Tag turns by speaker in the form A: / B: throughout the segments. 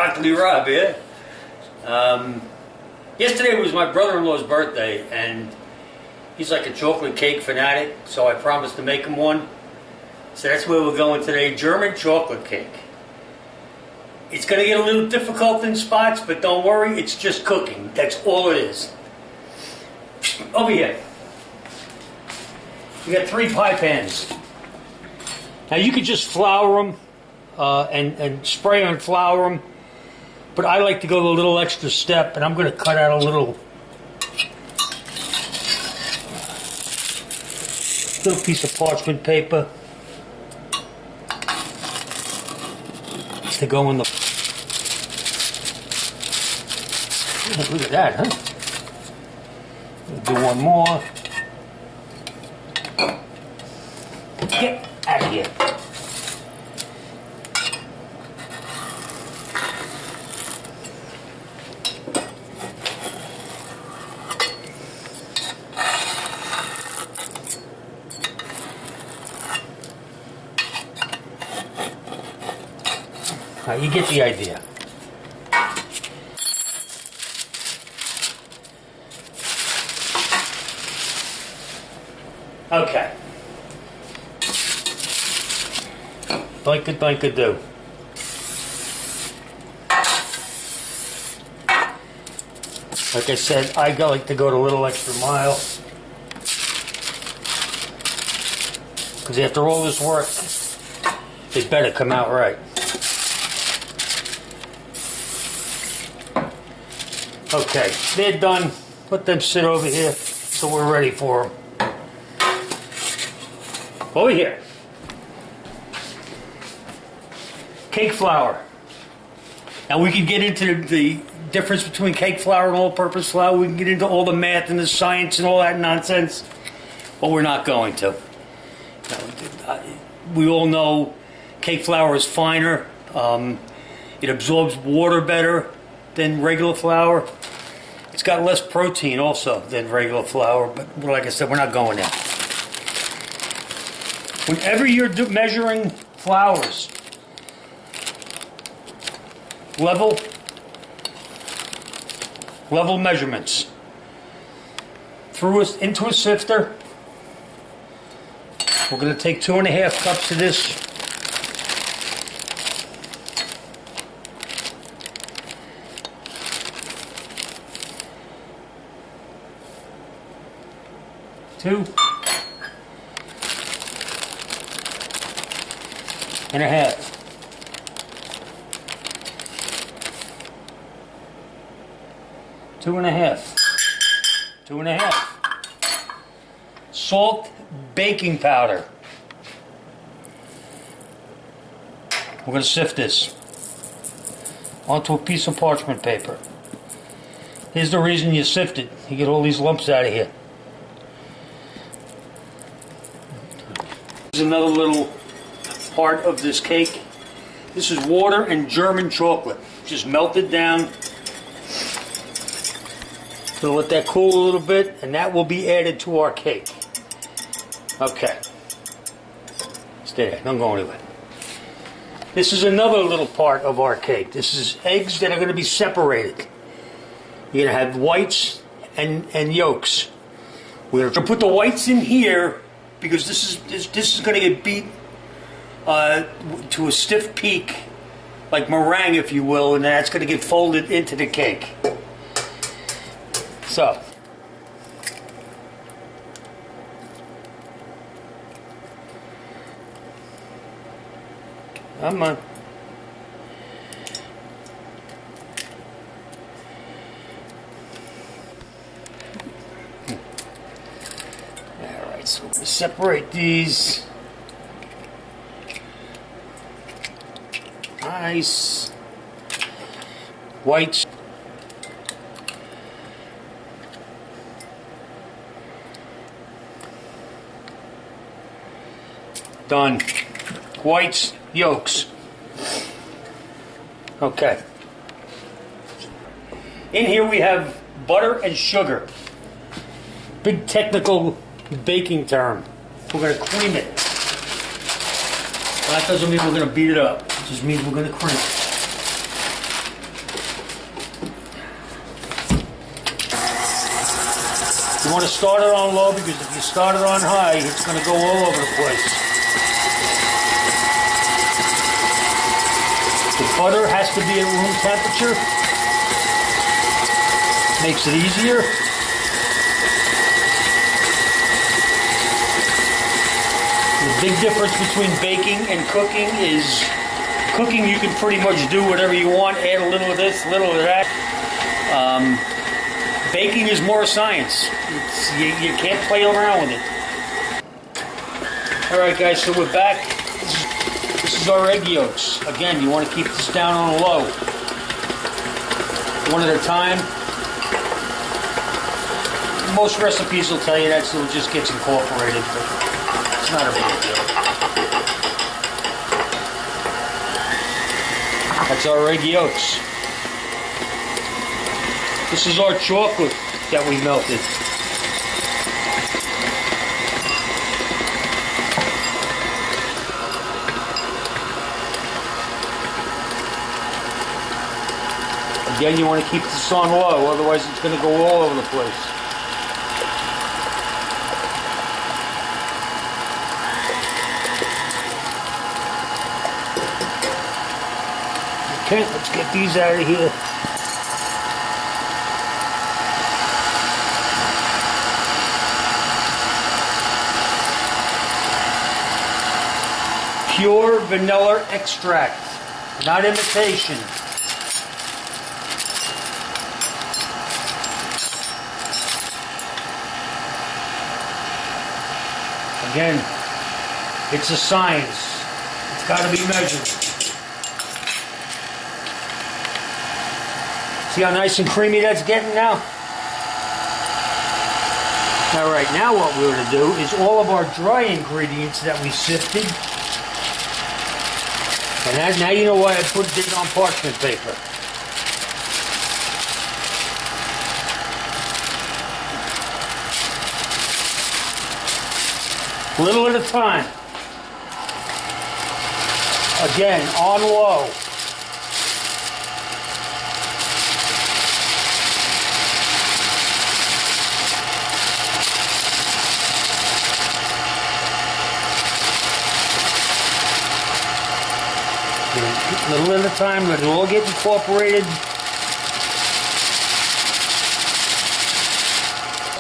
A: Broccoli Rob here. Yesterday was my brother-in-law's birthday, and he's like a chocolate cake fanatic, so I promised to make him one. So that's where we're going today, German chocolate cake. It's going to get a little difficult in spots, but don't worry, it's just cooking. That's all it is. Over here. We got 3 pie pans. Now you could just flour them and spray and flour them, but I like to go the little extra step, and I'm going to cut out a little piece of parchment paper to go in the. Look at that, huh? Do one more. Get out of here. You get the idea. Okay. Doink-a-doink-a-do. Like I said, I like to go the little extra mile. Because after all this work, it better come out right. Okay, they're done. Let them sit over here so we're ready for them. Over here. Cake flour. Now we can get into the difference between cake flour and all-purpose flour. We can get into all the math and the science and all that nonsense, but we're not going to. We all know cake flour is finer. It absorbs water better than regular flour. It's got less protein also than regular flour, but like I said, we're not going there. Whenever you're measuring flours, level measurements into a sifter. We're going to take 2.5 cups of this. Two and a half. Two and a half. Salt, baking powder. We're going to sift this onto a piece of parchment paper. Here's the reason you sift it. You get all these lumps out of here. Here's another little part of this cake. This is water and German chocolate. Just melted down. So let that cool a little bit, and that will be added to our cake. Okay. Stay there. Don't go anywhere. This is another little part of our cake. This is eggs that are going to be separated. You're going to have whites and yolks. We're going to put the whites in here because this is going to get beat to a stiff peak, like meringue, if you will, and that's going to get folded into the cake. So, come on. Alright, so we're going to separate these. Nice. Whites. Done. Whites, yolks. Okay. In here we have butter and sugar. Big technical baking term. We're going to cream it. Well, that doesn't mean we're going to beat it up. It just means we're going to cream it. You want to start it on low because if you start it on high, it's going to go all over the place. The butter has to be at room temperature. Makes it easier. The big difference between baking and cooking is cooking you can pretty much do whatever you want, add a little of this, a little of that. Baking is more science. You can't play around with it. Alright guys, so we're back. This is our egg yolks. Again, you want to keep this down on low. One at a time. Most recipes will tell you that so it just gets incorporated, but it's not a big deal. That's our egg yolks. This is our chocolate that we melted. Again, you want to keep this on low, otherwise it's going to go all over the place. Okay, let's get these out of here. Pure vanilla extract, not imitation. Again, it's a science. It's got to be measured. See how nice and creamy that's getting now? Alright, now what we're going to do is all of our dry ingredients that we sifted. And that, now you know why I put it on parchment paper. Little at a time. Again, on low. Little at a time, let it all get incorporated.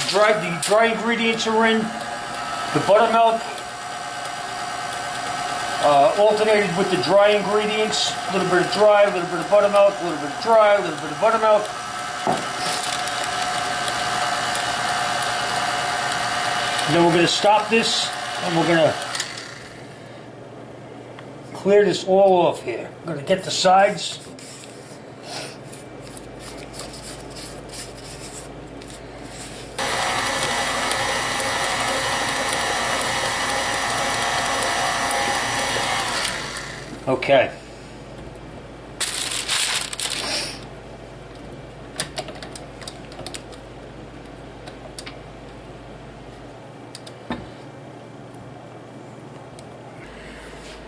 A: The dry ingredients are in. The buttermilk alternated with the dry ingredients. A little bit of dry, a little bit of buttermilk, a little bit of dry, a little bit of buttermilk. And then we're going to stop this and we're going to clear this all off here. I'm going to get the sides. Okay.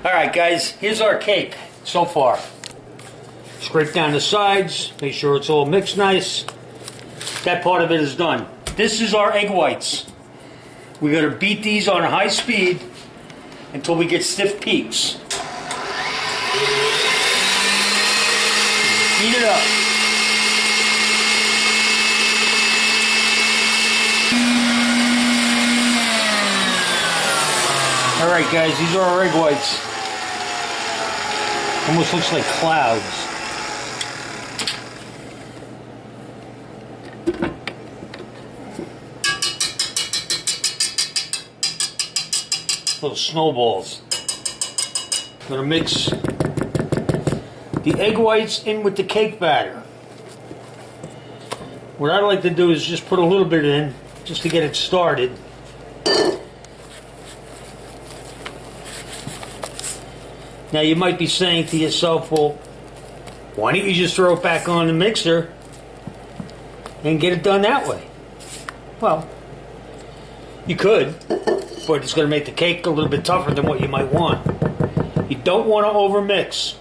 A: Alright guys, here's our cake so far. Scrape down the sides, make sure it's all mixed nice. That part of it is done. This is our egg whites. We're going to beat these on high speed until we get stiff peaks. Beat it up. Alright guys, these are our egg whites. Almost looks like clouds. Little snowballs. I'm going to mix the egg whites in with the cake batter. What I like to do is just put a little bit in, just to get it started. Now you might be saying to yourself, well, why don't you just throw it back on the mixer and get it done that way? Well, you could, but it's going to make the cake a little bit tougher than what you might want. You don't want to overmix.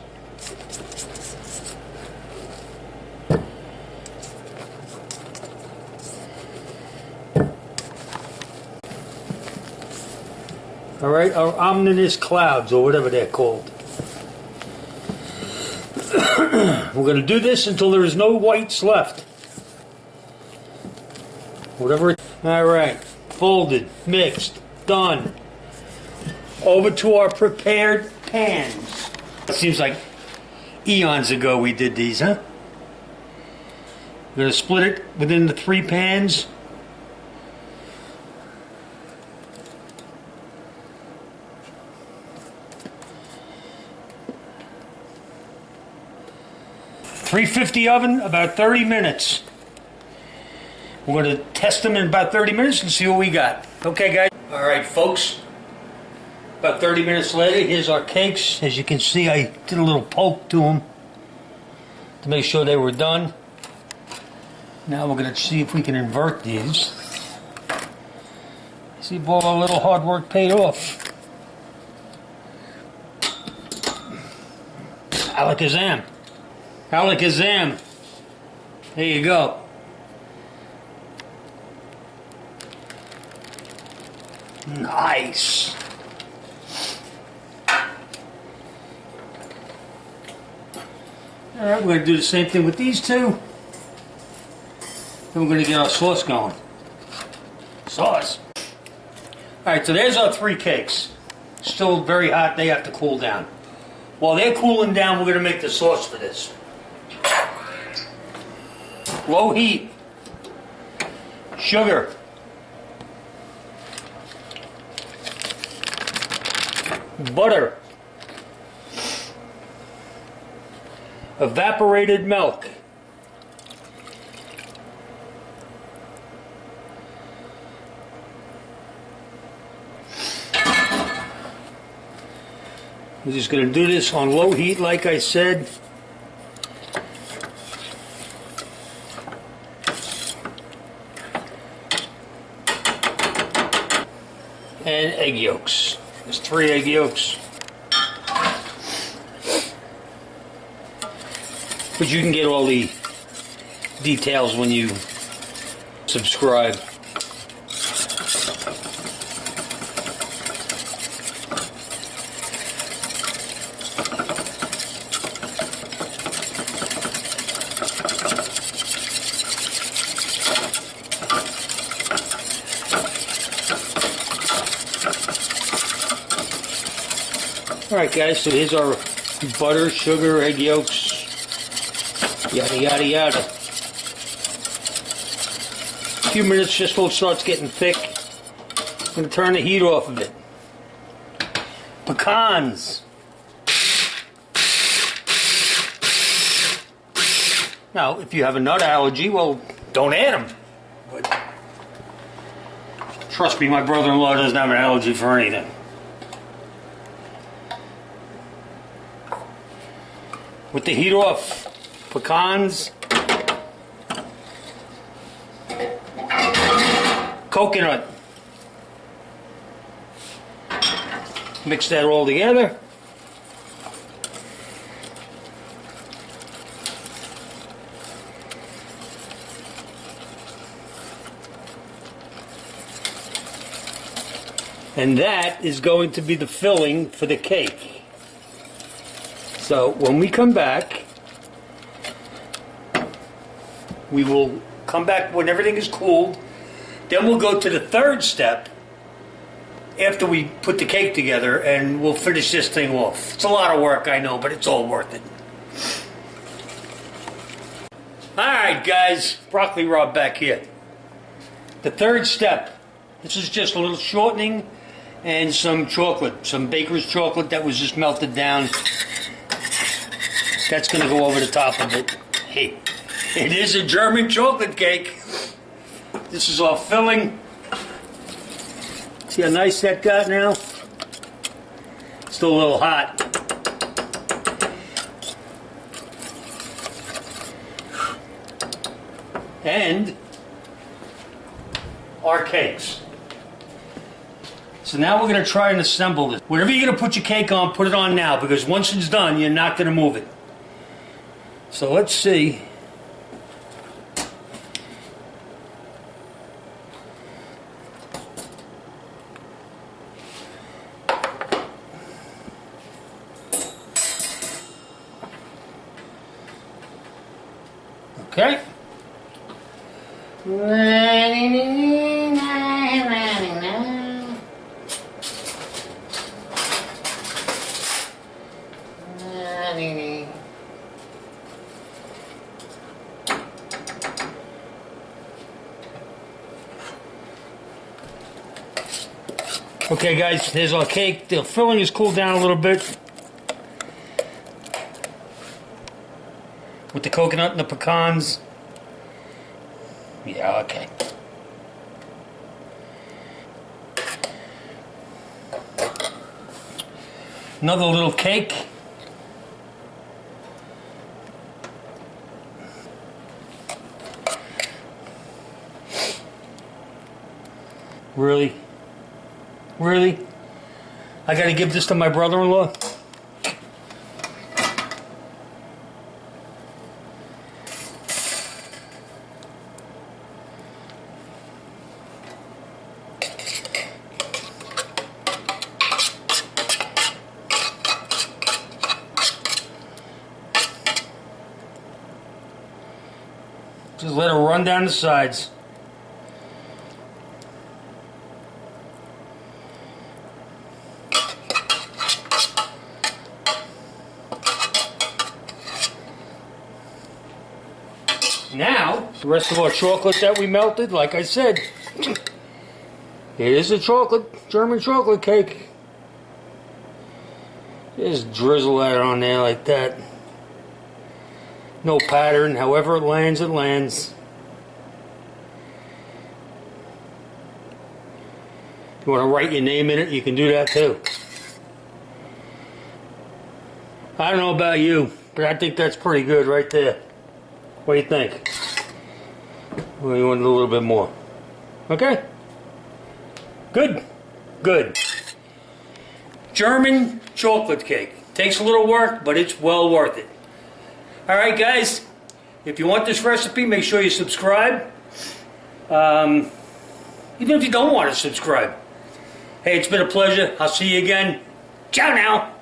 A: All right, our ominous clouds, or whatever they're called. We're going to do this until there is no whites left. Whatever. All right, folded, mixed, done. Over to our prepared pans. It seems like eons ago we did these, huh? We're going to split it within the 3 pans. $350 oven, about 30 minutes. We're going to test them in about 30 minutes and see what we got. Okay, guys. All right, folks. About 30 minutes later, here's our cakes. As you can see, I did a little poke to them to make sure they were done. Now we're going to see if we can invert these. See if all our little hard work paid off. Alakazam. Alakazam. There you go. Nice. Alright, we're going to do the same thing with these two. Then we're going to get our sauce going. Sauce. Alright, so there's our 3 cakes. Still very hot, they have to cool down. While they're cooling down, we're going to make the sauce for this. Low heat. Sugar. Butter. Evaporated milk. We're just going to do this on low heat, like I said. And egg yolks. There's 3 egg yolks. But you can get all the details when you subscribe. Alright guys, so here's our butter, sugar, egg yolks, yada yada yada. A few minutes just till it starts getting thick. I'm going to turn the heat off of it. Pecans. Now, if you have a nut allergy, well, don't add them. But trust me, my brother-in-law doesn't have an allergy for anything. With the heat off, pecans, coconut. Mix that all together. And that is going to be the filling for the cake. So when we come back, we will come back when everything is cooled. Then we'll go to the 3rd step after we put the cake together, and we'll finish this thing off. It's a lot of work, I know, but it's all worth it. Alright guys, Broccoli Rob back here. The 3rd step. This is just a little shortening and some chocolate, some baker's chocolate that was just melted down. That's going to go over the top of it. Hey, it is a German chocolate cake. This is our filling. See how nice that got now? Still a little hot. And our cakes. So now we're going to try and assemble this. Whatever you're going to put your cake on, put it on now, because once it's done, you're not going to move it. So let's see. Okay. Okay guys, here's our cake. The filling is cooled down a little bit with the coconut and the pecans. Yeah, okay. Another little cake. Really? Really? I gotta give this to my brother-in-law? Just let it run down the sides. Now, the rest of our chocolate that we melted, like I said, it is a chocolate, German chocolate cake. Just drizzle that on there like that. No pattern, however it lands, it lands. If you want to write your name in it, you can do that too. I don't know about you, but I think that's pretty good right there. What do you think? Well, you want a little bit more. Okay? Good? Good. German chocolate cake. Takes a little work, but it's well worth it. Alright guys, if you want this recipe, make sure you subscribe. Even if you don't want to subscribe. Hey, it's been a pleasure. I'll see you again. Ciao now.